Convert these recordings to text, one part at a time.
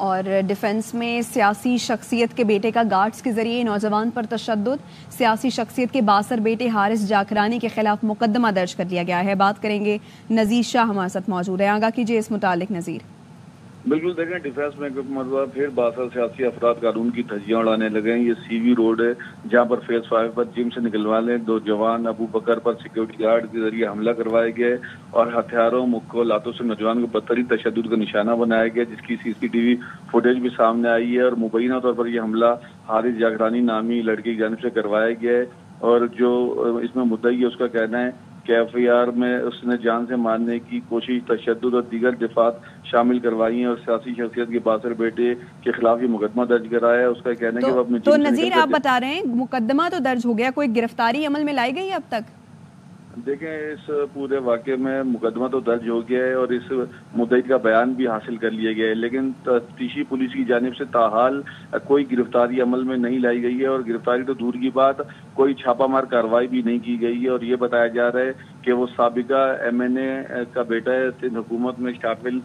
اور ڈیفنس میں سیاسی شخصیت کے بیٹے کا گارڈز کے ذریعے نوجوان پر تشدد، سیاسی شخصیت کے باثر بیٹے حارث جاکرانی کے خلاف مقدمہ درج کر لیا گیا ہے۔ بات کریں گے، نذیر شاہ ہمارے ساتھ موجود ہیں، آگاہ کیجیے اس متعلق نذیر۔ بالکل دیکھیں، ڈیفینس میں ایک مرتبہ پھر باثر سیاسی افراد قانون کی دھجیاں اڑانے لگے ہیں۔ یہ سی وی روڈ ہے جہاں پر فیز 5 پر جم سے نکلوانے دو جوان ابو بکر پر سیکیورٹی گارڈ کے ذریعے حملہ کروایا گیا اور ہتھیاروں مکوں لاتوں سے نوجوان کو بدترین تشدد کا نشانہ بنایا گیا، جس کی سی سی ٹی وی فوٹیج بھی سامنے آئی ہے۔ اور مبینہ طور پر یہ حملہ حارث جاکرانی نامی لڑکے کی جانب سے کروایا گیا ہے، اور جو اس میں مدعی ہے اس کا کہنا ہے کہ ایف آئی آر میں اس نے جان سے مارنے کی کوشش، تشدد اور دیگر دفعات شامل کروائی ہیں، اور سیاسی شخصیت کے باثر بیٹے کے خلاف یہ مقدمہ درج کرایا ہے۔ اس کا کہنا ہے کہ وہ اپنے تو نذیر، آپ بتا رہے ہیں مقدمہ تو درج ہو گیا، کوئی گرفتاری عمل میں لائی گئی ہے اب تک؟ دیکھیں، اس پورے واقعے میں مقدمہ تو درج ہو گیا ہے اور اس مدعی کا بیان بھی حاصل کر لیا گیا ہے، لیکن تفتیشی پولیس کی جانب سے تاحال کوئی گرفتاری عمل میں نہیں لائی گئی ہے، اور گرفتاری تو دور کی بات، کوئی چھاپہ مار کارروائی بھی نہیں کی گئی ہے۔ اور یہ بتایا جا رہا ہے کہ وہ سابقہ ایم این اے کا بیٹا ہے، سندھ حکومت میں شامل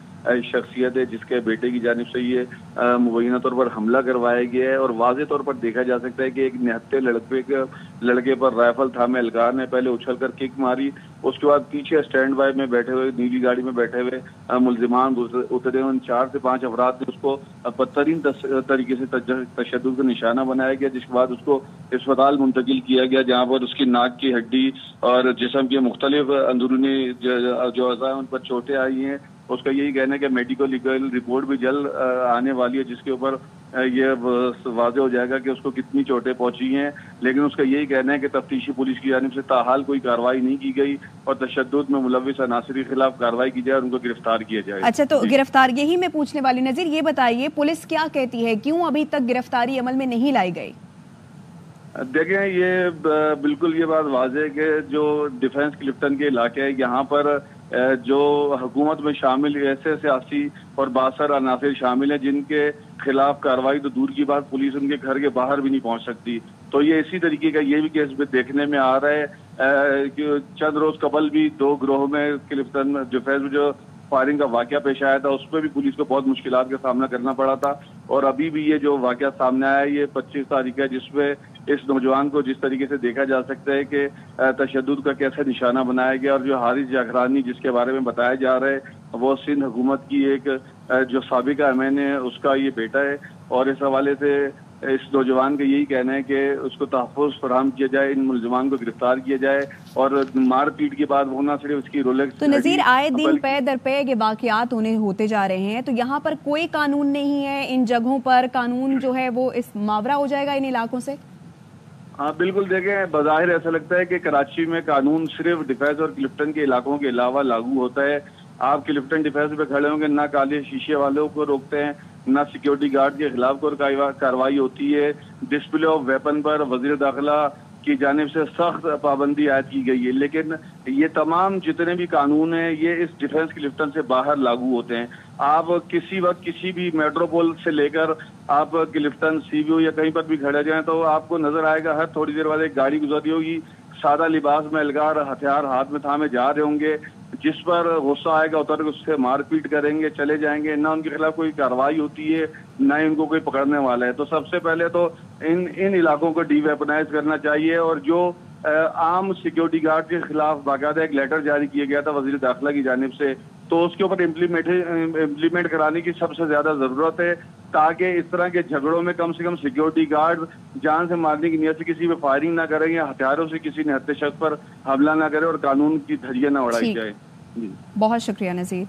شخصیت ہے، جس کے بیٹے کی جانب سے یہ مبینہ طور پر حملہ کروایا گیا ہے۔ اور واضح طور پر دیکھا جا سکتا ہے کہ ایک نہتے لڑکے پر رائفل تھامے اہلکار نے پہلے اچھل کر کک ماری، اس کے بعد پیچھے اسٹینڈ بائی میں بیٹھے ہوئے نیلی گاڑی میں بیٹھے ہوئے ملزمان اترے، ان 4 سے 5 افراد نے اس کو بدترین طریقے سے تشدد کا نشانہ بنایا گیا، جس کے بعد اس کو اسپتال منتقل کیا گیا، جہاں پر اس کی ناک کی ہڈی اور جسم کے مختلف اندرونی جو اعضاء ہیں ان پر چوٹیں آئی ہیں۔ اس کا یہی کہنا ہے کہ میڈیکل لیگل رپورٹ بھی جلد آنے والی ہے، جس کے اوپر یہ واضح ہو جائے گا کہ اس کو کتنی چوٹیں پہنچی ہیں، لیکن اس کا یہی کہنا ہے کہ تفتیشی پولیس کی جانب سے تاحال کوئی کارروائی نہیں کی گئی اور تشدد میں ملوث عناصر کے خلاف کارروائی کی جائے اور ان کو گرفتار کیا جائے۔ اچھا، تو گرفتار یہی میں پوچھنے والی، نذیر یہ بتائیے پولیس کیا کہتی ہے، کیوں ابھی تک گرفتاری عمل میں نہیں لائی گئی؟ دیکھیں، یہ بالکل یہ بات واضح ہے کہ جو ڈیفنس کلفٹن کے علاقے ہے، یہاں پر جو حکومت میں شامل ایسے سیاسی اور باثر عناصر شامل ہیں جن کے خلاف کارروائی تو دور کی بات، پولیس ان کے گھر کے باہر بھی نہیں پہنچ سکتی۔ تو یہ اسی طریقے کا یہ بھی کیس میں دیکھنے میں آ رہا ہے کہ چند روز قبل بھی 2 گروہ میں کلفٹن ڈیفنس میں جو فائرنگ کا واقعہ پیش آیا تھا، اس پہ بھی پولیس کو بہت مشکلات کا سامنا کرنا پڑا تھا، اور ابھی بھی یہ جو واقعہ سامنے آیا ہے یہ 25 تاریخ ہے، جس میں اس نوجوان کو جس طریقے سے دیکھا جا سکتا ہے کہ تشدد کا کیسے نشانہ بنایا گیا، اور جو حارث جاکرانی جس کے بارے میں بتایا جا رہا ہے وہ سندھ حکومت کی ایک جو سابقہ ایم این اے اس کا یہ بیٹا ہے، اور اس حوالے سے اس نوجوان کا یہی کہنا ہے کہ اس کو تحفظ فراہم کیا جائے، ان ملزمان کو گرفتار کیا جائے، اور مار پیٹ کے بعد وہ نہ صرف اس کی رولیکس۔ تو نذیر، آئے دن پے در پے یہ واقعات ہوتے جا رہے ہیں، تو یہاں پر کوئی قانون نہیں ہے، ان جگہوں پر قانون جو ہے وہ اس ماورا ہو جائے گا ان علاقوں سے؟ ہاں بالکل، دیکھیں بظاہر ایسا لگتا ہے کہ کراچی میں قانون صرف ڈیفینس اور کلفٹن کے علاقوں کے علاوہ لاگو ہوتا ہے۔ آپ کلفٹن ڈیفینس پہ کھڑے ہوں گے، نہ کالے شیشے والوں کو روکتے ہیں، نہ سیکیورٹی گارڈ کے خلاف کوئی کارروائی ہوتی ہے۔ ڈسپلے آف ویپن پر وزیر داخلہ کی جانب سے سخت پابندی عائد کی گئی ہے، لیکن یہ تمام جتنے بھی قانون ہیں یہ اس ڈیفینس کلفٹن سے باہر لاگو ہوتے ہیں۔ آپ کسی وقت کسی بھی میٹروپول سے لے کر آپ کلفٹن سی وی یا کہیں پر بھی کھڑے جائیں تو آپ کو نظر آئے گا ہر تھوڑی دیر بعد ایک گاڑی گزرتی ہوگی، سادہ لباس میں اہلکار ہتھیار ہاتھ میں تھامے جا رہے ہوں گے، جس پر غصہ آئے گا اتر کے اس سے مار پیٹ کریں گے، چلے جائیں گے، نہ ان کے خلاف کوئی کارروائی ہوتی ہے، نہ ان کو کوئی پکڑنے والا ہے۔ تو سب سے پہلے تو ان علاقوں کو ڈی ویپنائز کرنا چاہیے، اور جو عام سیکیورٹی گارڈ کے خلاف باقاعدہ ایک لیٹر جاری کیا گیا تھا وزیر داخلہ کی جانب سے، تو اس کے اوپر امپلیمنٹ کرانے کی سب سے زیادہ ضرورت ہے، تاکہ اس طرح کے جھگڑوں میں کم سے کم سیکیورٹی گارڈ جان سے مارنے کی نیت سے کسی پہ فائرنگ نہ کریں یا ہتھیاروں سے کسی نہتے شخص پر حملہ نہ کرے اور قانون کی دھجیاں نہ اڑائی جائے۔ بہت شکریہ نذیر۔